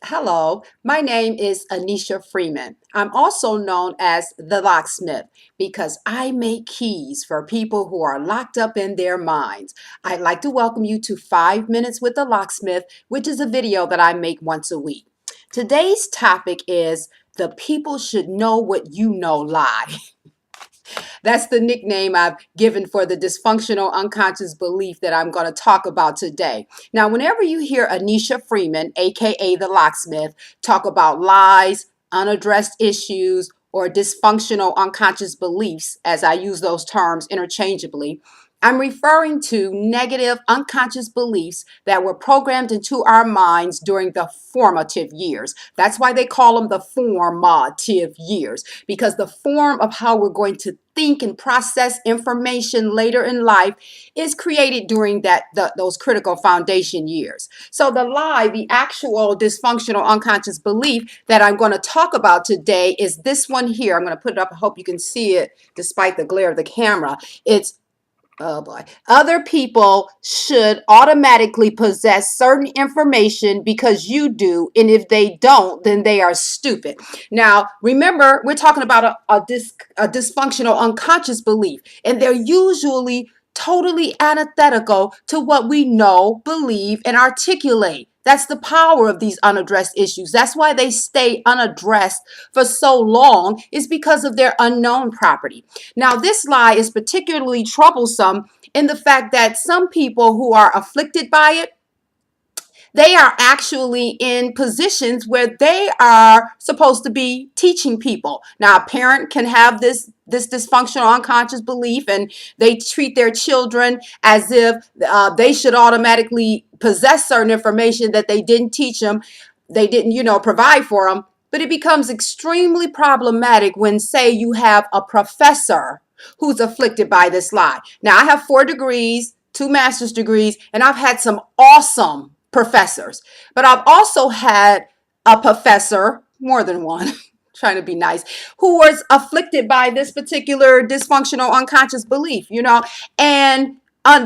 Hello, my name is Anneshia Freeman. I'm also known as the Locksmith because I make keys for people who are locked up in their minds. I'd like to welcome you to 5 Minutes with the Locksmith, which is a video that I make once a week. Today's topic is the people should know what you know lie. That's the nickname I've given for the dysfunctional unconscious belief that I'm going to talk about today. Now, whenever you hear Anneshia Freeman, aka the Locksmith, talk about lies, unaddressed issues, or dysfunctional unconscious beliefs, as I use those terms interchangeably, I'm referring to negative unconscious beliefs that were programmed into our minds during the formative years. That's why they call them the formative years, because the form of how we're going to think and process information later in life is created during those critical foundation years. So the lie, the actual dysfunctional unconscious belief that I'm going to talk about today is this one here. I'm going to put it up. I hope you can see it despite the glare of the camera. It's Oh boy. Other people should automatically possess certain information because you do. And if they don't, then they are stupid. Now, remember, we're talking about a dysfunctional unconscious belief, and they're usually totally antithetical to what we know, believe, and articulate. That's the power of these unaddressed issues. That's why they stay unaddressed for so long, is because of their unknown property. Now, this lie is particularly troublesome in the fact that some people who are afflicted by it, they are actually in positions where they are supposed to be teaching people. Now, a parent can have this dysfunctional unconscious belief, and they treat their children as if they should automatically possess certain information that they didn't teach them, they didn't, provide for them. But it becomes extremely problematic when, say, you have a professor who's afflicted by this lie. Now, I have 4 degrees, 2 master's degrees, and I've had some awesome professors. But I've also had a professor, more than one, trying to be nice, who was afflicted by this particular dysfunctional unconscious belief, And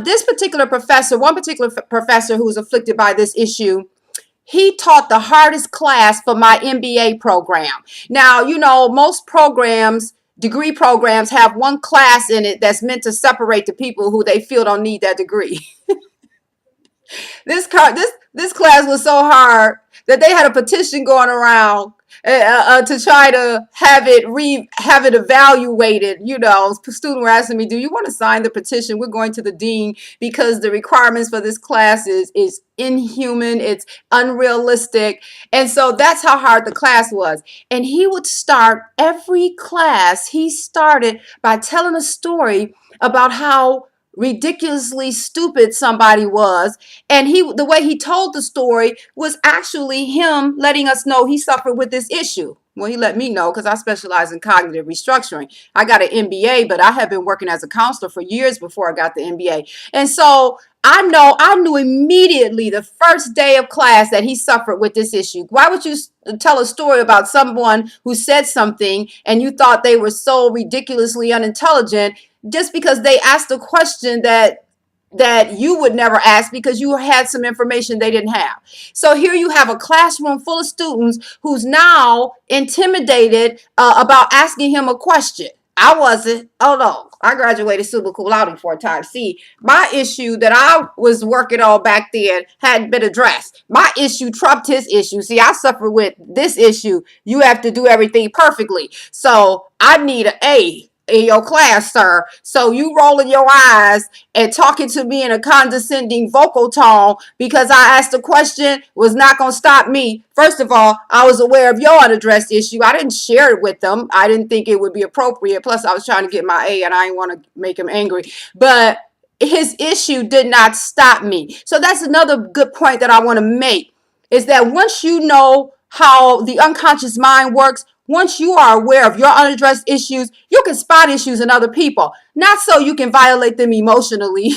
this particular professor, one particular professor who was afflicted by this issue, he taught the hardest class for my MBA program. Now, most programs, degree programs, have one class in it that's meant to separate the people who they feel don't need that degree. This class was so hard that they had a petition going around to try to have it evaluated. Students were asking me, "Do you want to sign the petition? We're going to the dean because the requirements for this class is inhuman. It's unrealistic." And so that's how hard the class was. And he would start every class. He started by telling a story about how ridiculously stupid somebody was, and the way he told the story was actually him letting us know he suffered with this issue. Well, he let me know because I specialize in cognitive restructuring. I got an MBA, but I have been working as a counselor for years before I got the MBA. And so I knew immediately the first day of class that he suffered with this issue. Why would you tell a story about someone who said something and you thought they were so ridiculously unintelligent just because they asked a question that you would never ask because you had some information they didn't have? So here you have a classroom full of students who's now intimidated about asking him a question. I wasn't. Oh no, I graduated summa cum laude 4 times. See, my issue that I was working on back then hadn't been addressed. My issue trumped his issue. See, I suffer with this issue. You have to do everything perfectly. So I need an A in your class, sir. So you rolling your eyes and talking to me in a condescending vocal tone because I asked a question was not going to stop me. First of all, I was aware of your unaddressed issue. I didn't share it with them. I didn't think it would be appropriate. Plus, I was trying to get my A, and I didn't want to make him angry. But his issue did not stop me. So that's another good point that I want to make, is that once you know how the unconscious mind works, once you are aware of your unaddressed issues, you can spot issues in other people. Not so you can violate them emotionally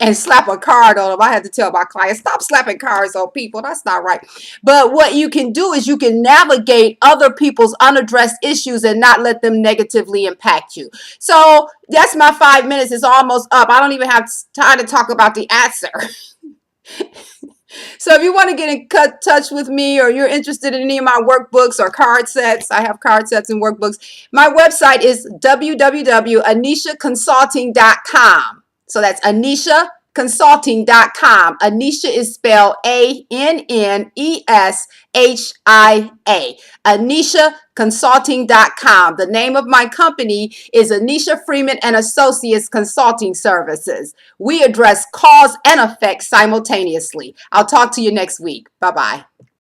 and slap a card on them. I had to tell my clients, stop slapping cards on people. That's not right. But what you can do is you can navigate other people's unaddressed issues and not let them negatively impact you. So that's my 5 minutes. It's almost up. I don't even have time to talk about the answer. So if you want to get in touch with me or you're interested in any of my workbooks or card sets, I have card sets and workbooks. My website is www.anneshiaconsulting.com. So that's AnnesiaConsulting.com. Anneshia is spelled ANNESHIA. AnnesiaConsulting.com. The name of my company is Anneshia Freeman and Associates Consulting Services. We address cause and effect simultaneously. I'll talk to you next week. Bye-bye.